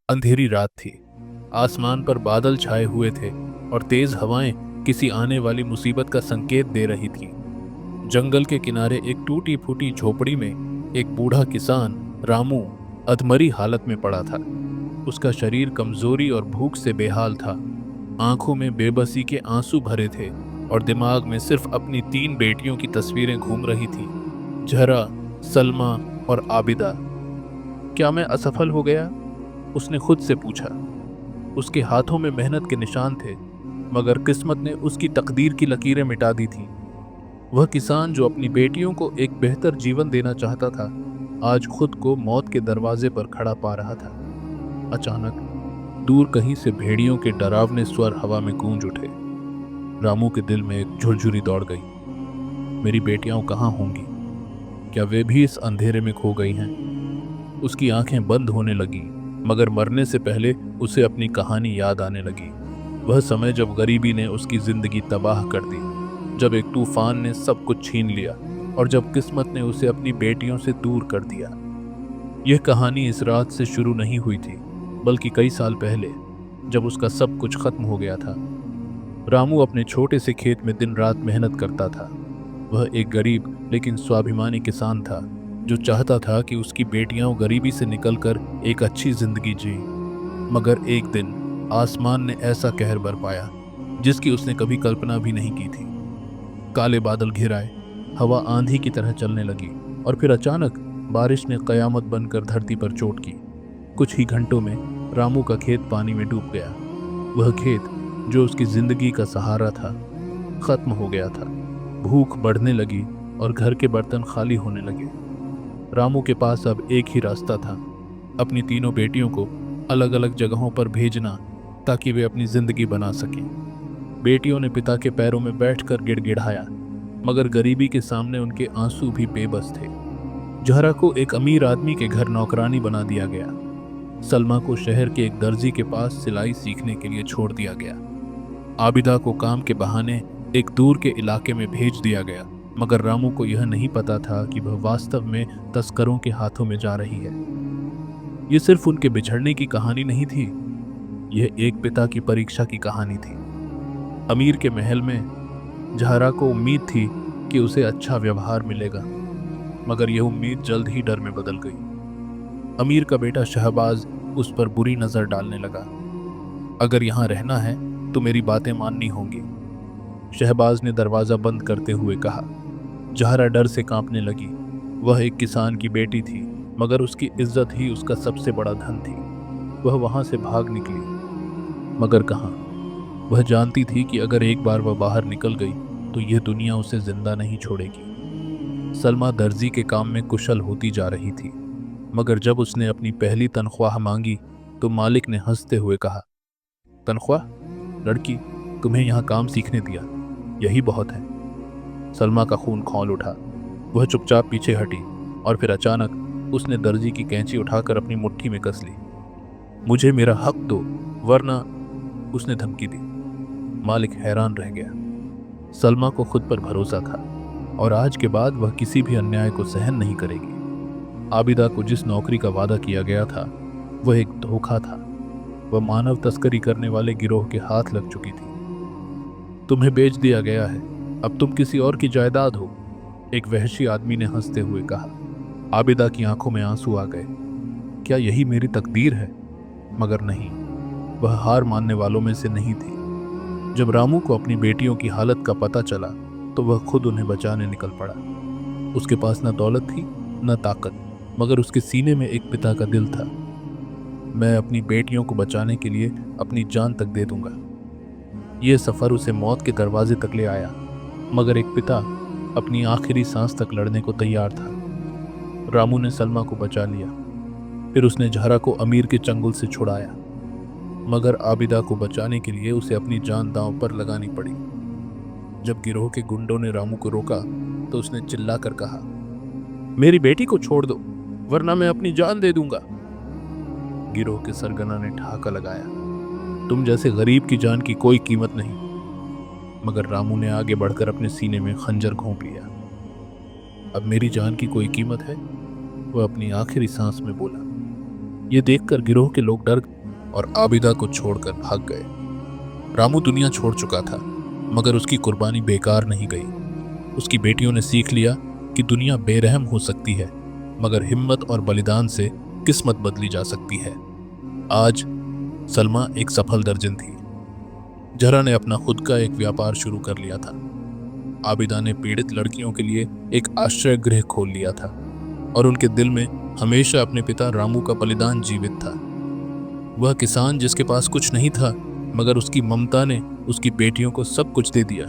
अंधेरी रात थी। आसमान पर बादल छाए हुए थे और तेज हवाएं किसी आने वाली मुसीबत का संकेत दे रही थी। जंगल के किनारे एक टूटी फूटी झोपड़ी में एक बूढ़ा किसान रामू अधमरी हालत में पड़ा था। उसका शरीर कमजोरी और भूख से बेहाल था। आंखों में बेबसी के आंसू भरे थे और दिमाग में सिर्फ अपनी 3 बेटियों की तस्वीरें घूम रही थी, जहरा, सलमा और आबिदा। क्या मैं असफल हो गया? उसने खुद से पूछा। उसके हाथों में मेहनत के निशान थे, मगर किस्मत ने उसकी तकदीर की लकीरें मिटा दी थीं। वह किसान जो अपनी बेटियों को एक बेहतर जीवन देना चाहता था, आज खुद को मौत के दरवाजे पर खड़ा पा रहा था। अचानक दूर कहीं से भेड़ियों के डरावने स्वर हवा में गूंज उठे। रामू के दिल में एक झुरझुरी दौड़ गई। मेरी बेटियां कहाँ होंगी? क्या वे भी इस अंधेरे में खो गई हैं? उसकी आंखें बंद होने लगी, मगर मरने से पहले उसे अपनी कहानी याद आने लगी। वह समय जब गरीबी ने उसकी जिंदगी तबाह कर दी, जब एक तूफान ने सब कुछ छीन लिया और जब किस्मत ने उसे अपनी बेटियों से दूर कर दिया। यह कहानी इस रात से शुरू नहीं हुई थी, बल्कि कई साल पहले, जब उसका सब कुछ खत्म हो गया था। रामू अपने छोटे से खेत में दिन रात मेहनत करता था। वह एक गरीब लेकिन स्वाभिमानी किसान था, जो चाहता था कि उसकी बेटियां गरीबी से निकलकर एक अच्छी जिंदगी जी। मगर एक दिन आसमान ने ऐसा कहर बरपाया जिसकी उसने कभी कल्पना भी नहीं की थी। काले बादल घिर आए, हवा आंधी की तरह चलने लगी और फिर अचानक बारिश ने कयामत बनकर धरती पर चोट की। कुछ ही घंटों में रामू का खेत पानी में डूब गया। वह खेत जो उसकी जिंदगी का सहारा था, खत्म हो गया था। भूख बढ़ने लगी और घर के बर्तन खाली होने लगे। रामू के पास अब एक ही रास्ता था, अपनी 3 बेटियों को अलग अलग जगहों पर भेजना, ताकि वे अपनी जिंदगी बना सकें। बेटियों ने पिता के पैरों में बैठकर गिड़गिड़ाया, मगर गरीबी के सामने उनके आंसू भी बेबस थे। जहरा को एक अमीर आदमी के घर नौकरानी बना दिया गया। सलमा को शहर के एक दर्जी के पास सिलाई सीखने के लिए छोड़ दिया गया। आबिदा को काम के बहाने एक दूर के इलाके में भेज दिया गया, मगर रामू को यह नहीं पता था कि वह वास्तव में तस्करों के हाथों में जा रही है। यह सिर्फ उनके बिछड़ने की कहानी नहीं थी, यह एक पिता की परीक्षा की कहानी थी। अमीर के महल में जहरा को उम्मीद थी कि उसे अच्छा व्यवहार मिलेगा, मगर यह उम्मीद जल्द ही डर में बदल गई। अमीर का बेटा शहबाज उस पर बुरी नजर डालने लगा। अगर यहां रहना है तो मेरी बातें माननी होंगी, शहबाज ने दरवाजा बंद करते हुए कहा। जहरा डर से कांपने लगी। वह एक किसान की बेटी थी, मगर उसकी इज्जत ही उसका सबसे बड़ा धन थी। वह वहां से भाग निकली, मगर कहाँ? वह जानती थी कि अगर एक बार वह बाहर निकल गई तो यह दुनिया उसे जिंदा नहीं छोड़ेगी। सलमा दर्जी के काम में कुशल होती जा रही थी, मगर जब उसने अपनी पहली तनख्वाह मांगी तो मालिक ने हंसते हुए कहा, तनख्वाह? लड़की, तुम्हें यहाँ काम सीखने दिया, यही बहुत है। सलमा का खून खौल उठा। वह चुपचाप पीछे हटी और फिर अचानक उसने दर्जी की कैंची उठाकर अपनी मुट्ठी में कस ली। मुझे मेरा हक दो, वरना, उसने धमकी दी। मालिक हैरान रह गया। सलमा को खुद पर भरोसा था और आज के बाद वह किसी भी अन्याय को सहन नहीं करेगी। आबिदा को जिस नौकरी का वादा किया गया था वह एक धोखा था। वह मानव तस्करी करने वाले गिरोह के हाथ लग चुकी थी। तुम्हें बेच दिया गया है, अब तुम किसी और की जायदाद हो, एक वहशी आदमी ने हंसते हुए कहा। आबिदा की आंखों में आंसू आ गए। क्या यही मेरी तकदीर है? मगर नहीं, वह हार मानने वालों में से नहीं थी। जब रामू को अपनी बेटियों की हालत का पता चला तो वह खुद उन्हें बचाने निकल पड़ा। उसके पास न दौलत थी न ताकत, मगर उसके सीने में एक पिता का दिल था। मैं अपनी बेटियों को बचाने के लिए अपनी जान तक दे दूंगा। यह सफर उसे मौत के दरवाजे तक ले आया, मगर एक पिता अपनी आखिरी सांस तक लड़ने को तैयार था। रामू ने सलमा को बचा लिया, फिर उसने जहरा को अमीर के चंगुल से छुड़ाया, मगर आबिदा को बचाने के लिए उसे अपनी जान दांव पर लगानी पड़ी। जब गिरोह के गुंडों ने रामू को रोका तो उसने चिल्लाकर कहा, मेरी बेटी को छोड़ दो, वरना मैं अपनी जान दे दूंगा। गिरोह के सरगना ने ठहाका लगाया, तुम जैसे गरीब की जान की कोई कीमत नहीं। मगर रामू ने आगे बढ़कर अपने सीने में खंजर घोंप लिया। अब मेरी जान की कोई कीमत है? वह अपनी आखिरी सांस में बोला। यह देखकर गिरोह के लोग डर और आबिदा को छोड़कर भाग गए। रामू दुनिया छोड़ चुका था, मगर उसकी कुर्बानी बेकार नहीं गई। उसकी बेटियों ने सीख लिया कि दुनिया बेरहम हो सकती है, मगर हिम्मत और बलिदान से किस्मत बदली जा सकती है। आज सलमा एक सफल दर्जन थी। जरा ने अपना खुद का एक व्यापार शुरू कर लिया था। आबिदा ने पीड़ित लड़कियों के लिए एक आश्रय गृह खोल लिया था, और उनके दिल में हमेशा अपने पिता रामू का बलिदान जीवित था। वह किसान जिसके पास कुछ नहीं था, मगर उसकी ममता ने उसकी बेटियों को सब कुछ दे दिया।